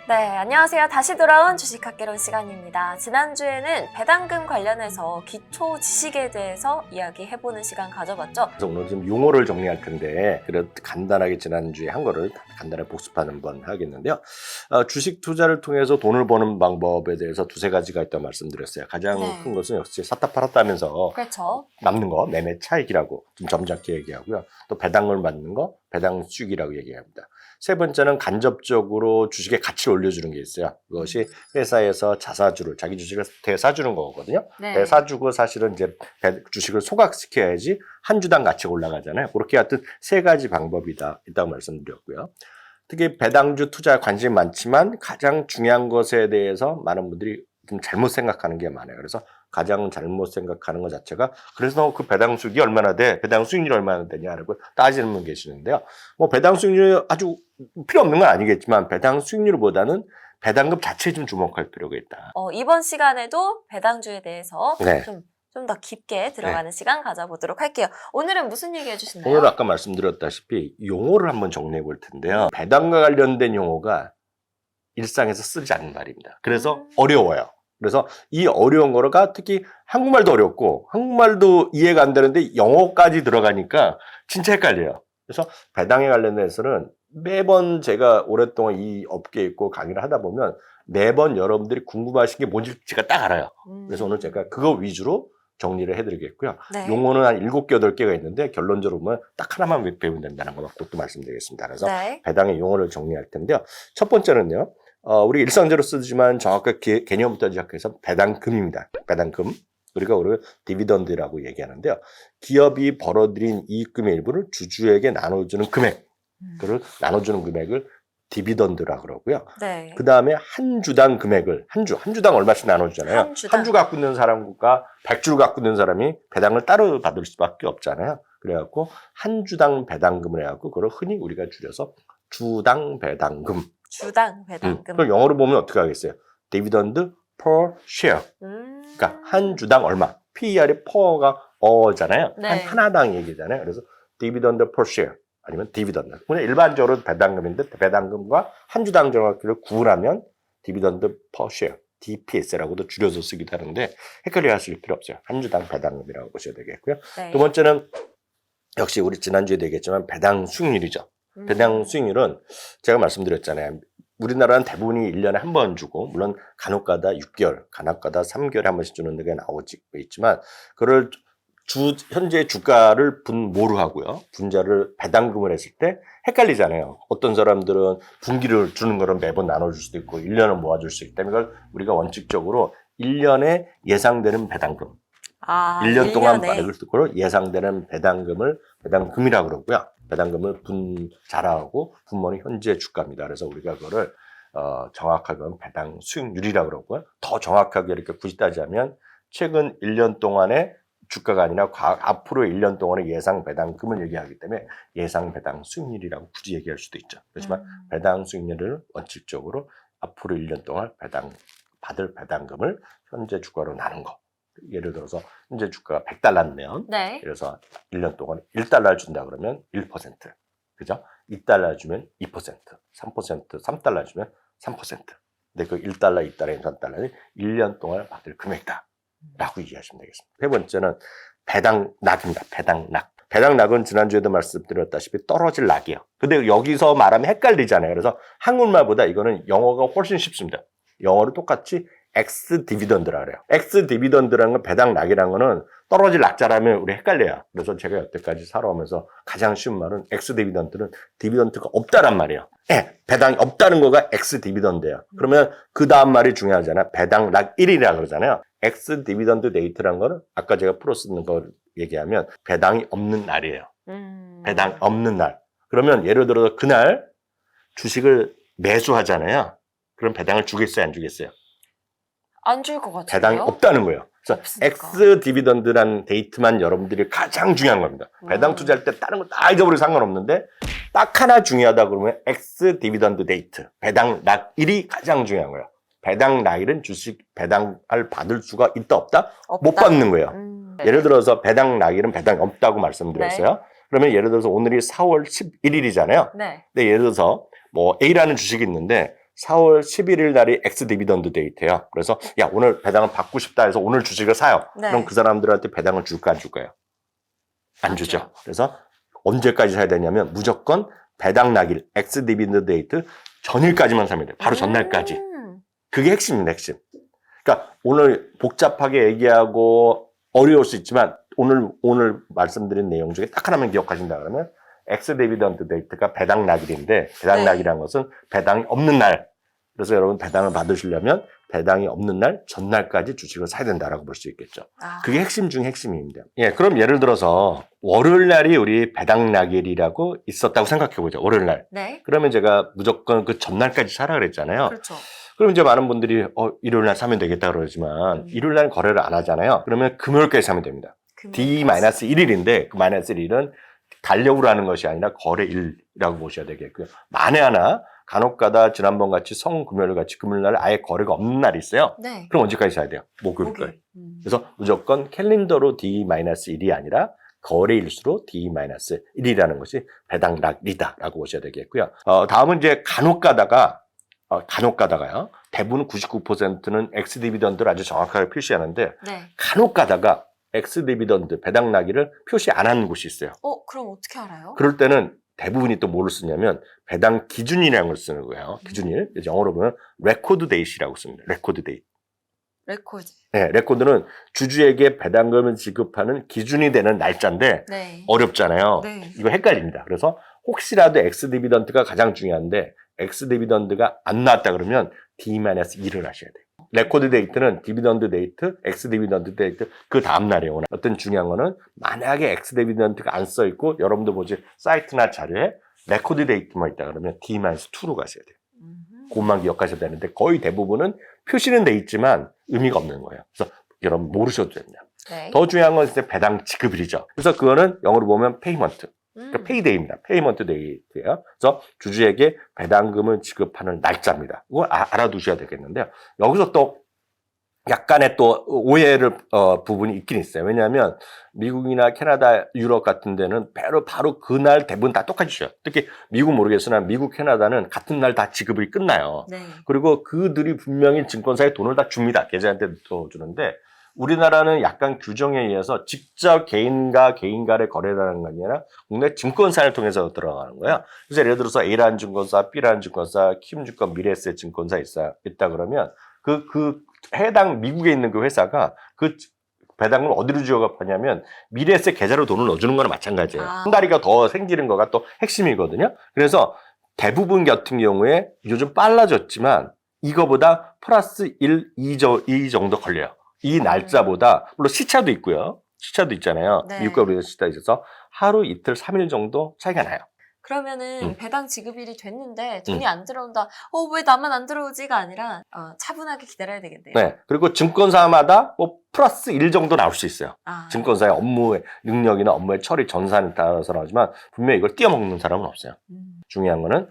네, 안녕하세요. 다시 돌아온 주식학개론 시간입니다. 지난주에는 배당금 관련해서 기초 지식에 대해서 이야기해보는 시간 가져봤죠. 그래서 오늘 좀 용어를 정리할 텐데 그래도 간단하게 지난주에 한 거를 간단하게 복습하는 한번 하겠는데요. 주식 투자를 통해서 돈을 버는 방법에 대해서 두세 가지가 있다고 말씀드렸어요. 가장 큰 것은 역시 샀다 팔았다 하면서 그렇죠. 남는 거 매매 차익이라고 좀 점잖게 얘기하고요. 또 배당을 받는 거 배당 수익이라고 얘기합니다. 세 번째는 간접적으로 주식의 가치를 올려주는 게 있어요. 그것이 회사에서 자사주를 자기 주식을 대사주는 거거든요. 네. 대사주고 사실은 이제 주식을 소각시켜야지 한 주당 가치가 올라가잖아요. 그렇게 하여튼 세 가지 방법이 있다고 말씀드렸고요. 특히 배당주 투자에 관심이 많지만 가장 중요한 것에 대해서 많은 분들이 좀 잘못 생각하는 게 많아요. 그래서 가장 잘못 생각하는 것 자체가 그래서 그 배당 수익이 얼마나 돼? 배당 수익률이 얼마나 되냐라고 따지는 분 계시는데요. 뭐 배당 수익률이 아주 필요 없는 건 아니겠지만 배당 수익률보다는 배당금 자체에 좀 주목할 필요가 있다. 이번 시간에도 배당주에 대해서 네. 좀 더 깊게 들어가는 시간 가져보도록 할게요. 오늘은 무슨 얘기 해주시나요? 오늘 아까 말씀드렸다시피 용어를 한번 정리해 볼 텐데요. 배당과 관련된 용어가 일상에서 쓰지 않는 말입니다. 그래서 어려워요. 그래서 이 어려운 거가 특히 한국말도 어렵고 한국말도 이해가 안 되는데 영어까지 들어가니까 진짜 헷갈려요. 그래서 배당에 관련해서는 매번 제가 오랫동안 이 업계에 있고 강의를 하다 보면 매번 여러분들이 궁금하신 게 뭔지 제가 딱 알아요. 그래서 오늘 제가 그거 위주로 정리를 해드리겠고요. 네. 용어는 한 7개, 8개가 있는데 결론적으로 보면 딱 하나만 배우면 된다는 거 그것도 말씀드리겠습니다. 그래서 네. 배당의 용어를 정리할 텐데요. 첫 번째는요. 우리 일상적으로 쓰지만 정확하게 개념부터 시작해서 배당금입니다. 배당금. 그리고 우리가 디비던드라고 얘기하는데요. 기업이 벌어들인 이익금의 일부를 주주에게 나눠주는 금액. 그를 나눠주는 금액을 디비던드라고 그러고요. 네. 그 다음에 한 주당 금액을, 한 주당 얼마씩 나눠주잖아요. 한 주 갖고 있는 사람과 100주를 갖고 있는 사람이 배당을 따로 받을 수밖에 없잖아요. 그래갖고 한 주당 배당금을 해갖고 그걸 흔히 우리가 줄여서 주당 배당금. 주당 배당금. 그럼 영어로 보면 어떻게 하겠어요? 디비던드 per share. 그러니까 한 주당 얼마. PER이 per가 어잖아요. 네. 하나당 얘기잖아요. 그래서 디비던드 per share. 아니면 디비던드. 그냥 일반적으로 배당금인데 배당금과 한 주당 정확히를 구분하면 디비던드 per share, DPS라고도 줄여서 쓰기도 하는데 헷갈려 하실 필요 없어요. 한 주당 배당금이라고 보셔야 되겠고요. 네. 두 번째는 역시 우리 지난주에도 얘기했지만 배당 수익률이죠. 배당 수익률은 제가 말씀드렸잖아요. 우리나라는 대부분이 1년에 한 번 주고 물론 간혹가다 6개월, 간혹가다 3개월에 한 번씩 주는 데가 나오고 있지만 그걸 현재 주가를 분모로 하고요. 분자를 배당금을 했을 때 헷갈리잖아요. 어떤 사람들은 분기를 주는 거를 매번 나눠줄 수도 있고 1년을 모아줄 수 있기 때문에 이걸 우리가 원칙적으로 1년에 예상되는 배당금. 1년 동안 받을 거로 예상되는 배당금이라고 그러고요. 배당금을 분자라고 분모는 현재 주가입니다. 그래서 우리가 그거를 정확하게 배당 수익률이라고 그러고요. 더 정확하게 이렇게 굳이 따지자면 최근 1년 동안의 주가가 아니라 앞으로 1년 동안의 예상 배당금을 얘기하기 때문에 예상 배당 수익률이라고 굳이 얘기할 수도 있죠. 그렇지만 배당 수익률을 원칙적으로 앞으로 1년 동안 받을 배당금을 현재 주가로 나눈 거. 예를 들어서 현재 주가가 $100면 네. 그래서 1년 동안 $1 준다 그러면 1%. 그죠? $2 주면 2%, 3%, $3 주면 3%. 근데 그 $1, $2, 3달러는 1년 동안 받을 금액이다. 라고 이해하시면 되겠습니다. 세 번째는 배당락입니다. 배당락. 배당락은 지난주에도 말씀드렸다시피 떨어질 낙이에요. 근데 여기서 말하면 헷갈리잖아요. 그래서 한국말보다 이거는 영어가 훨씬 쉽습니다. 영어로 똑같이 X 디비던드라 그래요. X 디비던드라는 건 배당락이라는 거는 떨어질 낙자라면 우리 헷갈려요. 그래서 제가 여태까지 살아오면서 가장 쉬운 말은 X 디비던드는 디비던드가 없다란 말이에요. 배당이 없다는 거가 X 디비던드예요. 그러면 그 다음 말이 중요하잖아요. 배당락 1이라 그러잖아요. X 디비던드 데이트라는 거는 아까 제가 풀어 쓰는 거 얘기하면 배당이 없는 날이에요. 배당 없는 날. 그러면 예를 들어서 그날 주식을 매수하잖아요. 그럼 배당을 주겠어요, 안 주겠어요? 안 줄 것 같아요. 배당이 없다는 거예요. 그래서 없으니까. X 디비던드라는 데이트만 여러분들이 가장 중요한 겁니다. 배당 투자할 때 다른 거 다 잊어버려도 상관없는데 딱 하나 중요하다 그러면 X 디비던드 데이트, 배당 락일이 가장 중요한 거예요. 배당 락일은 주식 배당을 받을 수가 있다 없다? 못 받는 거예요. 예를 들어서 배당 락일은 배당이 없다고 말씀드렸어요. 네. 그러면 예를 들어서 오늘이 4월 11일이잖아요. 네. 근데 예를 들어서 뭐 A라는 주식이 있는데 4월 11일 날이 엑스 디비던드 데이트예요. 그래서 야 오늘 배당을 받고 싶다 해서 오늘 주식을 사요. 네. 그럼 그 사람들한테 배당을 줄까 안 줄까요? 안 맞죠. 주죠. 그래서 언제까지 사야 되냐면 무조건 배당 낙일 엑스 디비던드 데이트 전일까지만 사면 돼요. 바로 전날까지. 그게 핵심입니다. 핵심. 그러니까 오늘 복잡하게 얘기하고 어려울 수 있지만 오늘 말씀드린 내용 중에 딱 하나만 기억하신다 그러면 엑스 디비던드 데이트가 배당 낙일인데 배당 네. 낙이라는 것은 배당이 없는 날. 그래서 여러분 배당을 받으시려면 배당이 없는 날 전날까지 주식을 사야 된다라고 볼 수 있겠죠. 아. 그게 핵심 중 핵심입니다. 예, 그럼 예를 들어서 월요일 날이 우리 배당 낙일이라고 있었다고 생각해 보죠. 월요일 날. 네. 그러면 제가 무조건 그 전날까지 사라 그랬잖아요. 그렇죠. 그럼 이제 많은 분들이 일요일 날 사면 되겠다 그러지만 일요일 날 거래를 안 하잖아요. 그러면 금요일까지 사면 됩니다. D-1일인데 그 마이너스 1일은 달력으로 하는 것이 아니라 거래일이라고 보셔야 되겠고요. 만에 하나 간혹가다 지난번 같이 성금요일 같이 금요일 날 아예 거래가 없는 날이 있어요. 네. 그럼 언제까지 사야 돼요? 목요일까지. 목요일. 그래서 무조건 캘린더로 D-1이 아니라 거래일수로 D-1이라는 것이 배당락이다라고 보셔야 되겠고요. 다음은 이제 간혹가다가요. 대부분 99%는 엑스 디비던드를 아주 정확하게 표시하는데 네. 간혹가다가 엑스 디비던드 배당 낙일을 표시 안 하는 곳이 있어요. 그럼 어떻게 알아요? 그럴 때는 대부분이 또 뭐를 쓰냐면 배당 기준이라는 걸 쓰는 거예요. 기준일. 영어로 보면 레코드 데이시라고 씁니다. 레코드 데이. 레코드. 네, 레코드는 주주에게 배당금을 지급하는 기준이 되는 날짜인데 네. 어렵잖아요. 네. 이거 헷갈립니다. 그래서 혹시라도 엑스 디비던드가 가장 중요한데 엑스 디비던드가 안 나왔다 그러면 D-1을 하셔야 돼요. 레코드 데이트는 디비던드 데이트, 엑스 디비던드 데이트 그 다음 날이에요. 어떤 중요한 거는 만약에 엑스 디비던드가 안 써 있고 여러분도 보지 사이트나 자료에 레코드 데이트만 있다 그러면 D-2로 가셔야 돼요. 그것만 기억하셔야 되는데 거의 대부분은 표시는 돼 있지만 의미가 없는 거예요. 그래서 여러분 모르셔도 됩니다. 네. 더 중요한 건 이제 배당 지급일이죠. 그래서 그거는 영어로 보면 페이먼트. 그러니까 페이데이입니다. 페이먼트 데이트예요. 그래서 주주에게 배당금을 지급하는 날짜입니다. 이거 알아두셔야 되겠는데요. 여기서 또 약간의 또 오해를 부분이 있긴 있어요. 왜냐하면 미국이나 캐나다, 유럽 같은 데는 바로 그날 대부분 다 똑같이 줘요. 특히 미국 모르겠으나 미국, 캐나다는 같은 날 다 지급이 끝나요. 네. 그리고 그들이 분명히 증권사에 돈을 다 줍니다. 계좌한테 또 주는데 우리나라는 약간 규정에 의해서 직접 개인과 개인 간의 거래라는 게 아니라 국내 증권사를 통해서 들어가는 거예요. 그래서 예를 들어서 A라는 증권사, B라는 증권사, 키움증권, 미래에셋 증권사 있다 그러면 그 해당 미국에 있는 그 회사가 그 배당을 어디로 지급하냐면 미래에셋 계좌로 돈을 넣어주는 거나 마찬가지예요. 한 다리가 더 생기는 거가 또 핵심이거든요. 그래서 대부분 같은 경우에 요즘 빨라졌지만 이거보다 플러스 1, 2 정도 걸려요. 이 날짜보다 물론 시차도 있고요. 시차도 있잖아요. 네. 미국과 우리가 시차 있어서 하루, 이틀, 3일 정도 차이가 나요. 그러면은 배당 지급일이 됐는데 돈이 안 들어온다. 왜 나만 안 들어오지가 아니라 차분하게 기다려야 되겠네요. 네. 그리고 증권사마다 뭐 플러스 1 정도 나올 수 있어요. 증권사의 업무의 능력이나 업무의 처리 전산에 따라서 나오지만 분명히 이걸 띄어먹는 사람은 없어요. 중요한 거는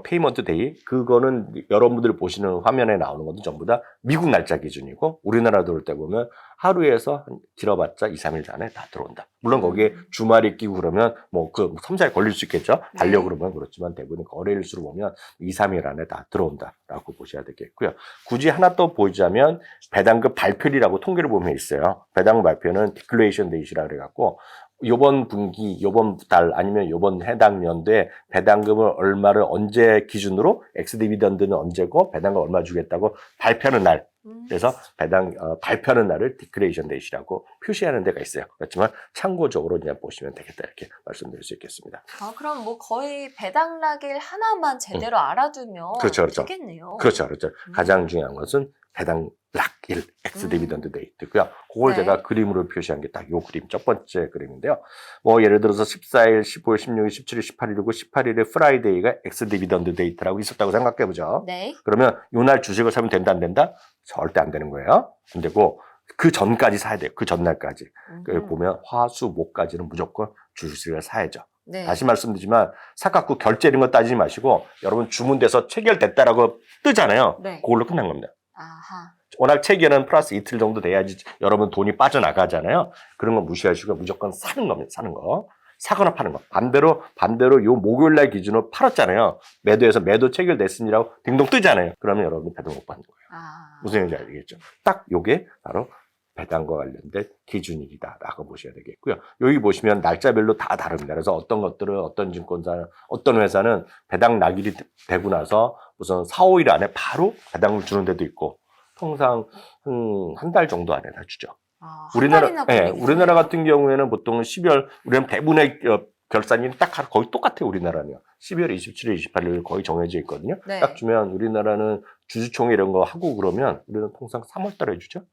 페이먼트 데이 그거는 여러분들이 보시는 화면에 나오는 것도 전부 다 미국 날짜 기준이고 우리나라 들어올 때 보면 하루에서 길어봤자 2, 3일 전에 다 들어온다. 물론 거기에 주말이 끼고 그러면 뭐 그 3, 4일 걸릴 수 있겠죠. 달력으로 보면 그렇지만 대부분 거래일수로 보면 2, 3일 안에 다 들어온다라고 보셔야 되겠고요. 굳이 하나 또 보자면 배당금 발표일이라고 통계를 보면 있어요. 배당금 발표는 디클레이션 데이시라 그래갖고 요번 분기, 요번 달 아니면 요번 해당 연도에 배당금을 얼마를 언제 기준으로 엑스 디비던드는 언제고 배당금 얼마 주겠다고 발표하는 날. 그래서 발표하는 날을 디클레이션 데이시라고 표시하는 데가 있어요. 그렇지만 참고적으로 그냥 보시면 되겠다 이렇게 말씀드릴 수 있겠습니다. 그럼 뭐 거의 배당락일 하나만 제대로 알아두면 그렇죠. 되겠네요. 그렇죠. 가장 중요한 것은 배당락일 엑스 디비던드 데이트고요. 그걸 네. 제가 그림으로 표시한 게 딱 요 그림, 첫 번째 그림인데요. 뭐 예를 들어서 14일, 15일, 16일, 17일, 18일이고 18일에 프라이데이가 엑스 디비던드 데이트라고 있었다고 생각해 보죠. 네. 그러면 요날 주식을 사면 된다 안 된다? 절대 안 되는 거예요. 안 되고 그 전까지 사야 돼요. 그 전날까지. 여기 보면 화, 수, 목까지는 무조건 주식을 사야죠. 네. 다시 말씀드리지만 사갖고 결제 이런 거 따지지 마시고 여러분 주문돼서 체결됐다라고 뜨잖아요. 네. 그걸로 끝난 겁니다. 아하. 워낙 체결은 플러스 이틀 정도 돼야지 여러분 돈이 빠져나가잖아요. 그런 거 무시하시고 무조건 사는 겁니다. 사는 거. 사거나 파는 거. 반대로 요 목요일 날 기준으로 팔았잖아요. 매도해서 매도 체결됐습니다라고 딩동 뜨잖아요. 그러면 여러분 배당 못 받는 거예요. 무슨 얘기인지 알겠죠? 딱 요게 바로 배당과 관련된 기준이다라고 보셔야 되겠고요. 여기 보시면 날짜별로 다 다릅니다. 그래서 어떤 것들은 어떤 증권사, 어떤 회사는 배당 낙일이 되고 나서 우선 4, 5일 안에 바로 배당을 주는 데도 있고 통상 한 달 정도 안에 다 주죠. 우리나라 같은 경우에는 보통 12월, 우리는 대부분의 결산일이 딱 거의 똑같아요, 우리나라는요. 12월 27일, 28일 거의 정해져 있거든요. 네. 딱 주면 우리나라는 주주총회 이런 거 하고 그러면 우리는 통상 3월 달에 주죠.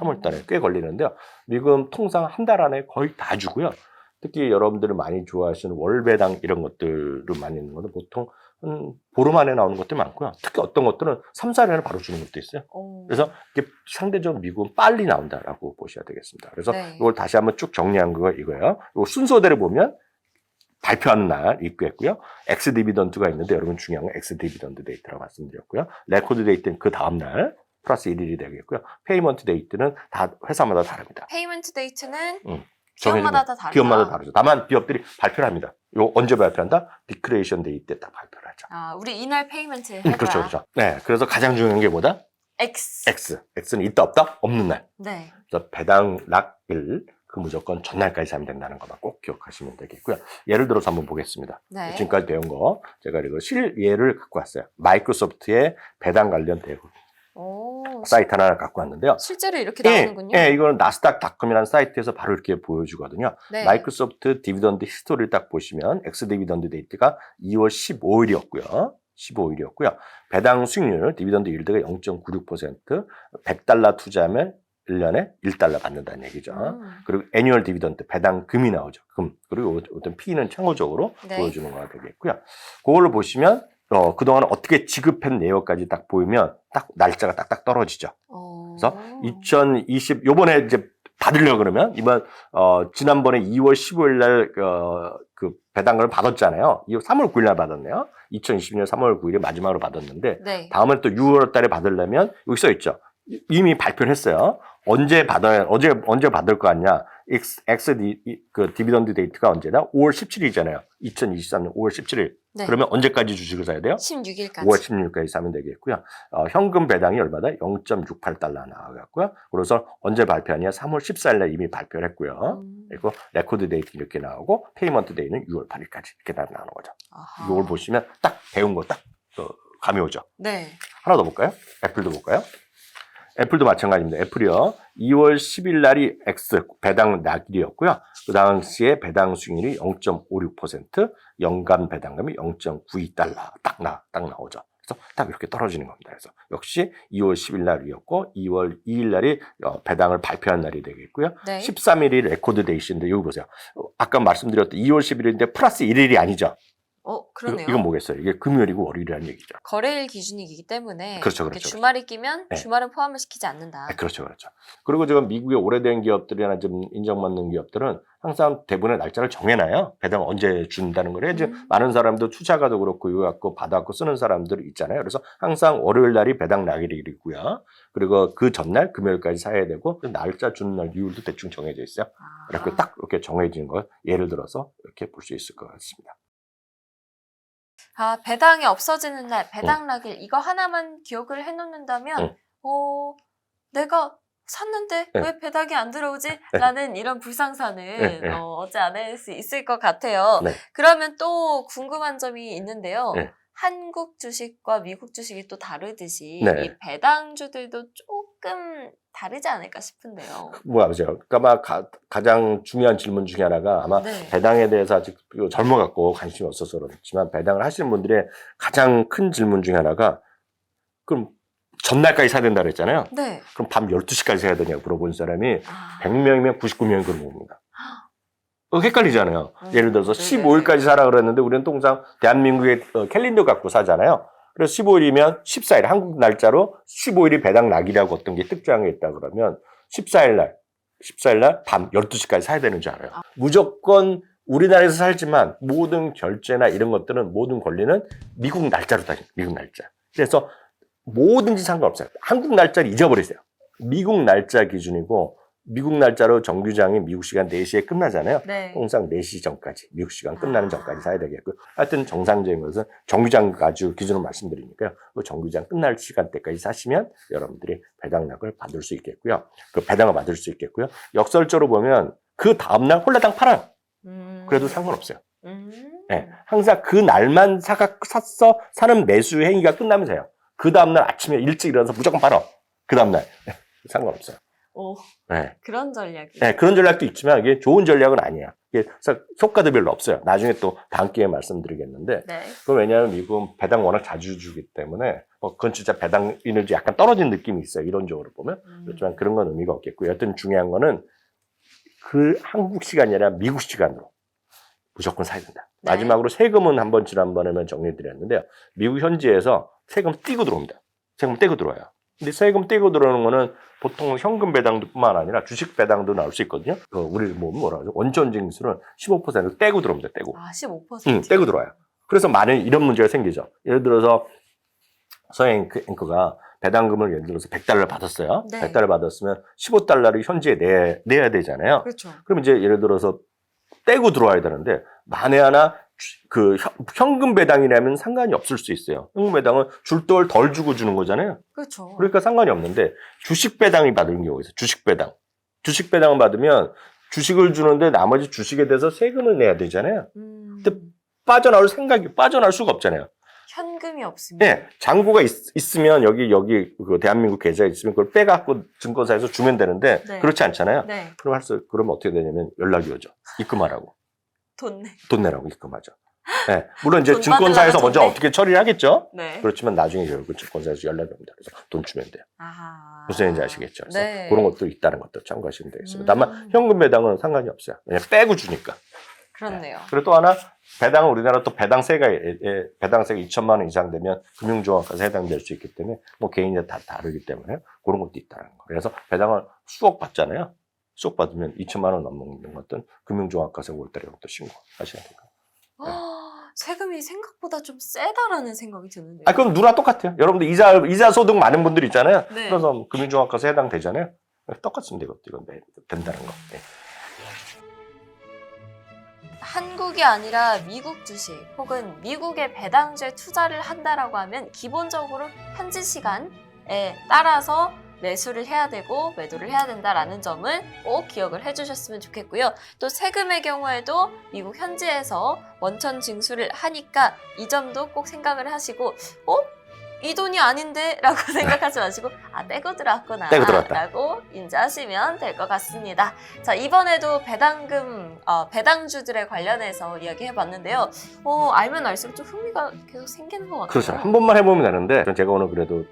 3월 달에 꽤 걸리는데요. 미국은 통상 한 달 안에 거의 다 주고요. 특히 여러분들이 많이 좋아하시는 월배당 이런 것들을 많이 있는 거는 보통 보름 안에 나오는 것도 많고요. 특히 어떤 것들은 3, 4일 안에 바로 주는 것도 있어요. 그래서 이게 상대적으로 미국은 빨리 나온다라고 보셔야 되겠습니다. 그래서 네. 이걸 다시 한번 쭉 정리한 거 이거예요. 이 순서대로 보면 발표하는 날 있고요. 엑스 디비던드가 있는데 여러분 중요한 건 엑스 디비던드 데이트라고 말씀드렸고요. 레코드 데이트는 그 다음 날 플러스 1일이 되겠고요. 페이먼트 데이트는 다 회사마다 다릅니다. 페이먼트 데이트는 기업마다 다 다르다. 기업마다 다르죠. 다만 기업들이 발표를 합니다. 요 언제 발표한다? 디크레이션 데이 때 딱 발표를 하죠. 우리 이날 페이먼트 할 거야. 그렇죠. 네, 그래서 가장 중요한 게 뭐다? X. X는 있다 없다? 없는 날. 네. 그래서 배당 낙일 그 무조건 전날까지 사면 된다는 것만 꼭 기억하시면 되겠고요. 예를 들어서 한번 보겠습니다. 네. 지금까지 배운 거 제가 이거 실예를 갖고 왔어요. 마이크로소프트의 배당 관련 대부 사이트 하나 갖고 왔는데요. 실제로 이렇게 나오는군요. 예, 이거는 나스닥닷컴이라는 사이트에서 바로 이렇게 보여주거든요. 네. 마이크로소프트 디비던드 히스토리를 딱 보시면 엑스 디비던드 데이트가 2월 15일이었고요. 배당 수익률 디비던드 일드가 0.96%, $100 투자하면 1년에 $1 받는다는 얘기죠. 그리고 애뉴얼 디비던드 배당금이 나오죠. 금. 그리고 어떤 P는 참고적으로 네. 보여주는 거가 되겠고요. 그걸로 보시면 그동안 어떻게 지급한 내역까지 딱 보이면 딱 날짜가 딱딱 떨어지죠. 그래서 2020 요번에 이제 받으려 그러면 이번 지난번에 2월 15일 날 그 배당금을 받았잖아요. 3월 9일 날 받았네요. 2020년 3월 9일에 마지막으로 받았는데 네. 다음에 또 6월 달에 받으려면 여기 써 있죠. 이미 발표를 했어요. 언제 받을 거 같냐? 그 디비던드 데이트가 언제다? 5월 17일이잖아요. 2023년 5월 17일. 네. 그러면 언제까지 주식을 사야 돼요? 16일까지. 5월 16일까지 사면 되겠고요. 현금 배당이 얼마다? 0.68달러 나와갖고요. 그래서 언제 발표하냐? 3월 14일 날 이미 발표를 했고요. 그리고 레코드 데이트 이렇게 나오고 페이먼트 데이는 6월 8일까지 이렇게 나오는 거죠. 아하. 이걸 보시면 딱 배운 거 딱 감이 오죠. 네. 하나 더 볼까요? 애플도 볼까요? 애플도 마찬가지입니다. 애플이요. 2월 10일 날이 X 배당 낙일이었고요. 그 당시에 배당 수익률이 0.56%, 연간 배당금이 0.92달러 딱 나오죠. 그래서 딱 이렇게 떨어지는 겁니다. 그래서 역시 2월 10일 날이었고 2월 2일 날이 배당을 발표한 날이 되겠고요. 네. 13일이 레코드 데이시인데 여기 보세요. 아까 말씀드렸던 2월 11일인데 플러스 1일이 아니죠. 그러네요. 이건 뭐겠어요? 이게 금요일이고 월요일이라는 얘기죠. 거래일 기준이기 때문에 그렇죠. 주말이 끼면 네. 주말은 포함을 시키지 않는다. 그렇죠. 그리고 지금 미국의 오래된 기업들이나 좀 인정받는 기업들은 항상 대부분의 날짜를 정해놔요. 배당 언제 준다는 걸 해야지. 많은 사람도 투자가도 그렇고 이거 갖고 받아갖고 쓰는 사람들 있잖아요. 그래서 항상 월요일 날이 배당 낙일이고요. 그리고 그 전날 금요일까지 사야 되고 그 날짜 주는 날 이율도 대충 정해져 있어요. 이렇게 딱 이렇게 정해진 걸 예를 들어서 이렇게 볼 수 있을 것 같습니다. 배당이 없어지는 날, 배당 낙일 이거 하나만 기억을 해놓는다면 내가 샀는데 왜 배당이 안 들어오지? 라는 이런 불상사는 어찌 안 할 수 있을 것 같아요. 네. 그러면 또 궁금한 점이 있는데요. 네. 한국 주식과 미국 주식이 또 다르듯이 네. 이 배당주들도 조금 다르지 않을까 싶은데요. 그러니까 아마 가장 중요한 질문 중에 하나가 아마 네. 배당에 대해서 아직 젊어갖고 관심이 없어서 그렇지만 배당을 하시는 분들의 가장 큰 질문 중에 하나가 그럼 전날까지 사야 된다 그랬잖아요. 네. 그럼 밤 12시까지 사야 되냐고 물어본 사람이 100명이면 99명이 그런 겁니다. 헷갈리잖아요. 예를 들어서 15일까지 사라 그랬는데 우리는 통상 대한민국의 캘린더 갖고 사잖아요. 그래서 15일이면 14일 한국 날짜로 15일이 배당 낙이라고 어떤 게 특정한 게 있다 그러면 14일 날 밤 12시까지 사야 되는 줄 알아요. 무조건 우리나라에서 살지만 모든 결제나 이런 것들은 모든 권리는 미국 날짜로 다니죠. 미국 날짜. 그래서 뭐든지 상관없어요. 한국 날짜를 잊어버리세요. 미국 날짜 기준이고 미국 날짜로 정규장이 미국 시간 4시에 끝나잖아요. 네. 통상 4시 전까지, 미국 시간 끝나는 전까지 사야 되겠고요. 하여튼 정상적인 것은 정규장 가지고 기준으로 말씀드리니까요. 그 정규장 끝날 시간대까지 사시면 여러분들이 배당락을 받을 수 있겠고요. 그 배당을 받을 수 있겠고요. 역설적으로 보면 그 다음날 홀라당 팔아요. 그래도 상관없어요. 네, 항상 그 날만 샀어 사는 매수 행위가 끝나면 돼요. 그 다음날 아침에 일찍 일어나서 무조건 팔아. 그 다음날. 상관없어요. 오, 네. 그런 전략이. 네, 그런 전략도 있지만 이게 좋은 전략은 아니야. 이게 효과도 별로 없어요. 나중에 또 다음 기회에 말씀드리겠는데. 네. 그건 왜냐하면 미국은 배당 워낙 자주 주기 때문에 그건 진짜 배당 이너지 약간 떨어진 느낌이 있어요. 이론적으로 보면. 그렇지만 그런 건 의미가 없겠고요. 여튼 중요한 거는 그 한국 시간이 아니라 미국 시간으로 무조건 사야 된다. 네. 마지막으로 세금은 한번 지난번에만 정리해드렸는데요. 미국 현지에서 세금 떼고 들어옵니다. 세금 떼고 들어와요. 근데 세금 떼고 들어오는 거는 보통 현금 배당뿐만 아니라 주식 배당도 나올 수 있거든요. 우리 뭐라 하죠? 원천 징수는 15% 떼고 들어옵니다. 떼고. 아, 15%? 떼고 들어와요. 그래서 만약 이런 문제가 생기죠. 예를 들어서 서해 앵커가 배당금을 예를 들어서 $100 받았어요. 네. $100 받았으면 $15를 현지에 내야 되잖아요. 그렇죠. 그럼 이제 예를 들어서 떼고 들어와야 되는데 만에 하나 그 현금 배당이라면 상관이 없을 수 있어요. 현금 배당은 줄 돈 덜 주고 주는 거잖아요. 그렇죠. 그러니까 상관이 없는데 주식 배당이 받는 경우가 있어요. 주식 배당. 주식 배당을 받으면 주식을 주는데 나머지 주식에 대해서 세금을 내야 되잖아요. 근데 빠져나올 수가 없잖아요. 현금이 없습니다. 네, 잔고가 있으면 여기 그 대한민국 계좌에 있으면 그걸 빼갖고 증권사에서 주면 되는데 네. 그렇지 않잖아요. 네. 그러면 어떻게 되냐면 연락이 오죠. 입금하라고. 돈 내라고 입금하죠. 네, 물론 이제 돈 증권사에서 받으려면 먼저 돈 내? 어떻게 처리를 하겠죠. 네. 그렇지만 나중에 결국 증권사에서 연락이 옵니다. 그래서 돈 주면 돼요. 아하. 무슨 얘기인지 아시겠죠? 그래서 네. 그런 것도 있다는 것도 참고하시면 되겠습니다. 다만 현금 배당은 상관이 없어요. 그냥 빼고 주니까. 그렇네요. 그리고 또 하나 배당은 우리나라 또 배당세가 2천만 원 이상 되면 금융종합과세 해당될 수 있기 때문에 뭐 개인에 다 다르기 때문에 그런 것도 있다는 거. 그래서 배당을 수억 받잖아요. 수억 받으면 2천만 원 넘는 것은 금융종합과세 월달에부터 신고하셔야 돼요. 세금이 생각보다 좀 세다라는 생각이 드는데요. 그럼 누구나 똑같아요. 여러분들 이자 소득 많은 분들 있잖아요. 네. 그래서 금융종합과세 해당되잖아요. 똑같습니다. 이건 된다는 거. 네. 한국이 아니라 미국 주식 혹은 미국의 배당주에 투자를 한다라고 하면 기본적으로 현지 시간에 따라서 매수를 해야 되고 매도를 해야 된다라는 점을 꼭 기억을 해주셨으면 좋겠고요. 또 세금의 경우에도 미국 현지에서 원천 징수를 하니까 이 점도 꼭 생각을 하시고 이 돈이 아닌데? 라고 생각하지 마시고 떼고 들어왔구나 떼고 들어왔다. 라고 인지하시면 될 것 같습니다. 자, 이번에도 배당금, 배당주들에 관련해서 이야기해봤는데요. 알면 알수록 좀 흥미가 계속 생기는 것 같아요. 그렇죠. 한 번만 해보면 되는데 제가 오늘 그래도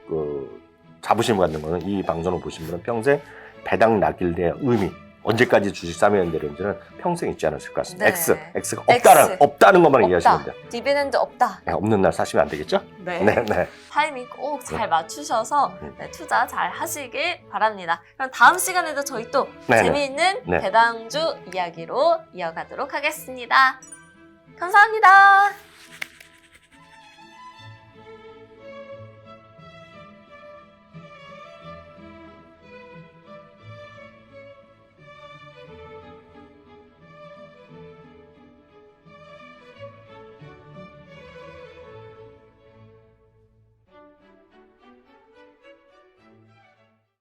자부심 갖는 거는 이 방송을 보신 분은 평생 배당 낙일 대의 의미 언제까지 주식 싸매야 되는지는 평생 잊지 않으실 것 같습니다. 네. X가 X. 없다는 것만 이해하시면 돼요. 디비덴드 없다. 네, 없는 날 사시면 안 되겠죠? 네. 네. 타이밍 꼭 잘 맞추셔서 투자 잘 하시길 바랍니다. 그럼 다음 시간에도 저희 또 네네. 재미있는 네. 배당주 이야기로 이어가도록 하겠습니다. 감사합니다.